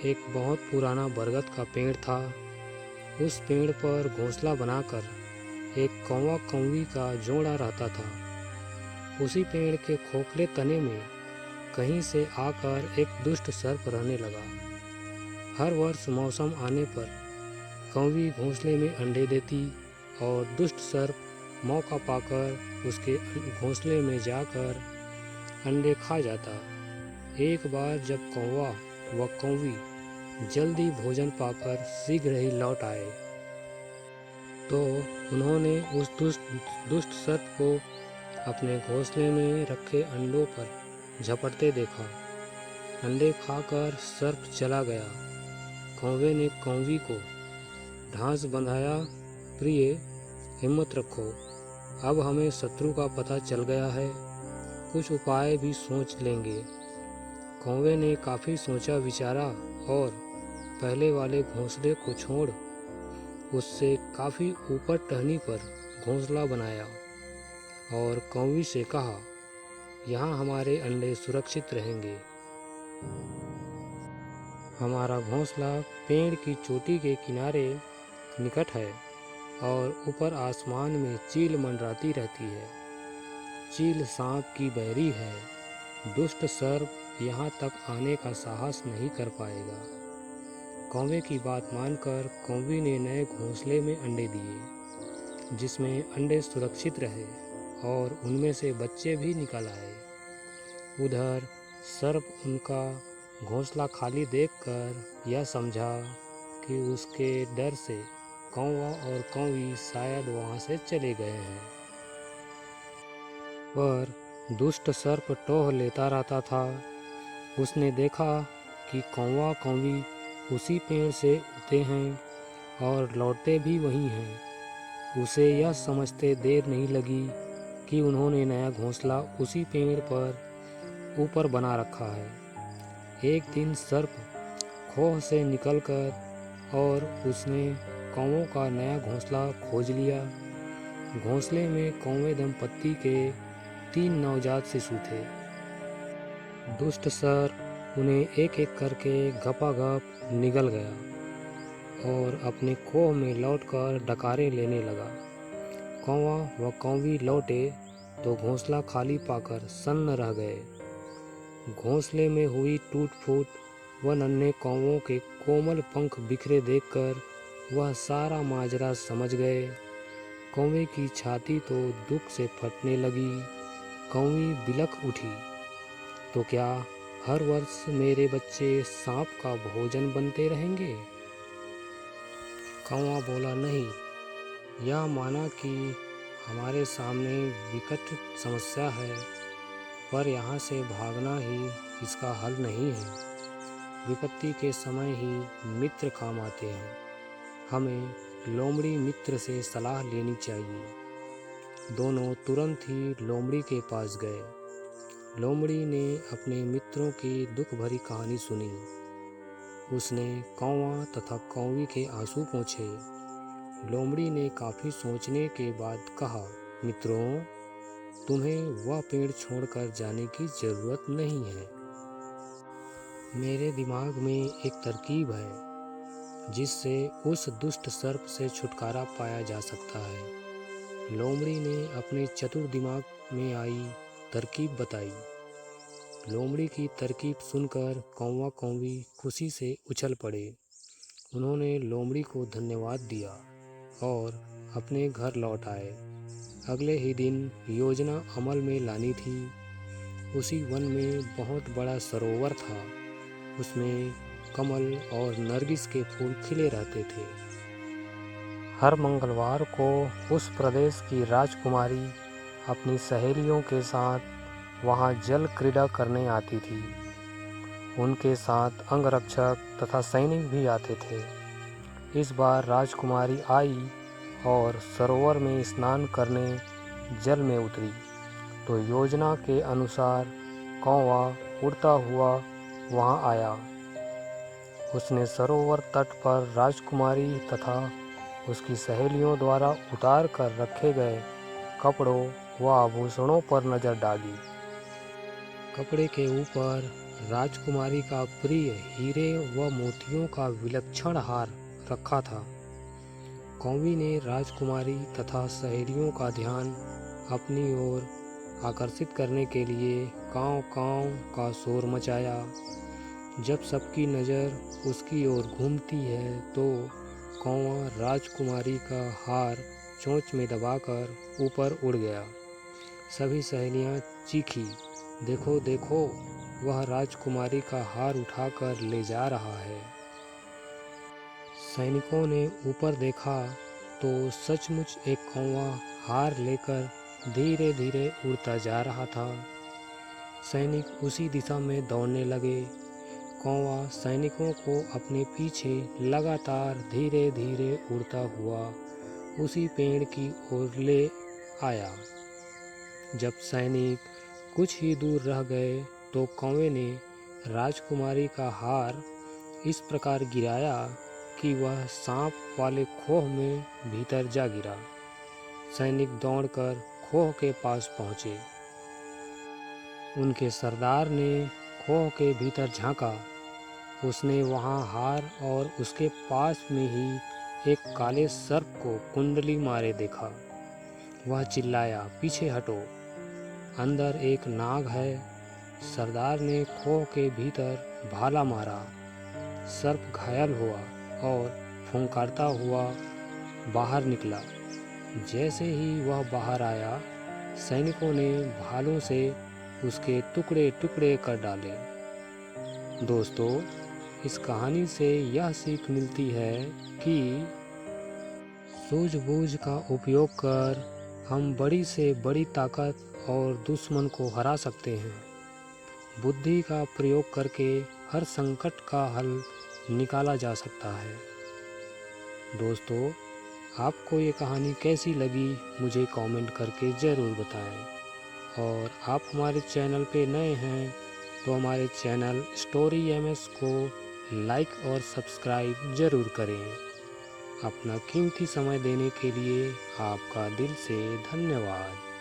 एक बहुत पुराना बरगद का पेड़ था। उस पेड़ पर घोंसला बनाकर एक कौवा कौवी का जोड़ा रहता था। उसी पेड़ के खोखले तने में कहीं से आकर एक दुष्ट सर्प रहने लगा। हर वर्ष मौसम आने पर कौवी घोंसले में अंडे देती और दुष्ट सर्प मौका पाकर उसके घोंसले में जाकर अंडे खा जाता। एक बार जब कौवा व कौवी जल्दी भोजन पाकर शीघ्र ही लौट आए तो उन्होंने उस दुष्ट सर्प को अपने घोंसले में रखे अंडों पर झपटते देखा। अंडे खाकर सर्प चला गया। कौवे ने कौवी को ढांस बंधाया, प्रिय, हिम्मत रखो, अब हमें शत्रु का पता चल गया है, कुछ उपाय भी सोच लेंगे। कौवे ने काफ़ी सोचा विचारा और पहले वाले घोंसले को छोड़ उससे काफ़ी ऊपर टहनी पर घोंसला बनाया और कौवी से कहा, यहाँ हमारे अंडे सुरक्षित रहेंगे। हमारा घोंसला पेड़ की चोटी के किनारे निकट है और ऊपर आसमान में चील मंडराती रहती है। चील सांप की बैरी है। दुष्ट सर्प यहाँ तक आने का साहस नहीं कर पाएगा। कौवे की बात मानकर कौवी ने नए घोंसले में अंडे दिए, जिसमें अंडे सुरक्षित रहे और उनमें से बच्चे भी निकल आए। उधर सर्प उनका घोंसला खाली देखकर यह समझा कि उसके डर से कौवा और कौवी शायद वहाँ से चले गए हैं। पर दुष्ट सर्प टोह लेता रहता था। उसने देखा कि कौवा कौवी उसी पेड़ से उड़ते हैं और लौटते भी वहीं हैं। उसे यह समझते देर नहीं लगी कि उन्होंने नया घोंसला उसी पेड़ पर ऊपर बना रखा है। एक दिन सर्प खोह से निकलकर और उसने कौवों का नया घोंसला खोज लिया। घोंसले में कौवे दंपत्ति के 3 नवजात शिशु थे। दुष्ट सर्प उन्हें एक एक करके गपागप निगल गया और अपने खोह में लौटकर डकारे लेने लगा। कौवा व कौवी लौटे तो घोंसला खाली पाकर सन्न रह गए। घोंसले में हुई टूट फूट व नन्हे कौवों के कोमल पंख बिखरे देखकर वह सारा माजरा समझ गए। कौवे की छाती तो दुख से फटने लगी। कौवी बिलख उठी, तो क्या हर वर्ष मेरे बच्चे सांप का भोजन बनते रहेंगे? कौवा बोला, नहीं, यह माना कि हमारे सामने विकट समस्या है, पर यहाँ से भागना ही इसका हल नहीं है। विपत्ति के समय ही मित्र काम आते हैं। हमें लोमड़ी मित्र से सलाह लेनी चाहिए। दोनों तुरंत ही लोमड़ी के पास गए। लोमड़ी ने अपने मित्रों की दुख भरी कहानी सुनी। उसने कौवा तथा कौवी के आंसू पोंछे। लोमड़ी ने काफ़ी सोचने के बाद कहा, मित्रों, तुम्हें वह पेड़ छोड़कर जाने की ज़रूरत नहीं है। मेरे दिमाग में एक तरकीब है जिससे उस दुष्ट सर्प से छुटकारा पाया जा सकता है। लोमड़ी ने अपने चतुर दिमाग में आई तरकीब बताई। लोमड़ी की तरकीब सुनकर कौवा कौवी खुशी से उछल पड़े। उन्होंने लोमड़ी को धन्यवाद दिया और अपने घर लौट आए। अगले ही दिन योजना अमल में लानी थी। उसी वन में बहुत बड़ा सरोवर था। उसमें कमल और नरगिस के फूल खिले रहते थे। हर मंगलवार को उस प्रदेश की राजकुमारी अपनी सहेलियों के साथ वहां जल क्रीड़ा करने आती थी। उनके साथ अंगरक्षक तथा सैनिक भी आते थे। इस बार राजकुमारी आई और सरोवर में स्नान करने जल में उतरी तो योजना के अनुसार कौवा उड़ता हुआ वहां आया। उसने सरोवर तट पर राजकुमारी तथा उसकी सहेलियों द्वारा उतार कर रखे गए कपड़ों व आभूषणों पर नजर डाली। कपड़े के ऊपर राजकुमारी का प्रिय हीरे व मोतियों का विलक्षण हार रखा था। कौवी ने राजकुमारी तथा सहेलियों का ध्यान अपनी ओर आकर्षित करने के लिए काँव काँव का शोर मचाया। जब सबकी नज़र उसकी ओर घूमती है तो कौवा राजकुमारी का हार चोंच में दबाकर ऊपर उड़ गया। सभी सहेलियां चीखी, देखो देखो, वह राजकुमारी का हार उठाकर ले जा रहा है। सैनिकों ने ऊपर देखा तो सचमुच एक कौवा हार लेकर धीरे धीरे उड़ता जा रहा था। सैनिक उसी दिशा में दौड़ने लगे। कौवा सैनिकों को अपने पीछे लगातार धीरे धीरे उड़ता हुआ उसी पेड़ की ओर ले आया। जब सैनिक कुछ ही दूर रह गए तो कौवे ने राजकुमारी का हार इस प्रकार गिराया कि वह सांप वाले खोह में भीतर जा गिरा। सैनिक दौड़कर खोह के पास पहुँचे। उनके सरदार ने खोह के भीतर झांका। उसने वहां हार और उसके पास में ही एक काले सर्प को कुंडली मारे देखा। वह चिल्लाया, पीछे हटो, अंदर एक नाग है। सरदार ने खोह के भीतर भाला मारा। सर्प घायल हुआ और फुंकारता हुआ बाहर निकला। जैसे ही वह बाहर आया, सैनिकों ने भालों से उसके टुकड़े टुकड़े कर डाले। दोस्तों, इस कहानी से यह सीख मिलती है कि सूझबूझ का उपयोग कर हम बड़ी से बड़ी ताकत और दुश्मन को हरा सकते हैं। बुद्धि का प्रयोग करके हर संकट का हल निकाला जा सकता है। दोस्तों, आपको ये कहानी कैसी लगी मुझे कमेंट करके ज़रूर बताएं। और आप हमारे चैनल पे नए हैं तो हमारे चैनल स्टोरी एमएस को लाइक और सब्सक्राइब ज़रूर करें। अपना कीमती समय देने के लिए आपका दिल से धन्यवाद।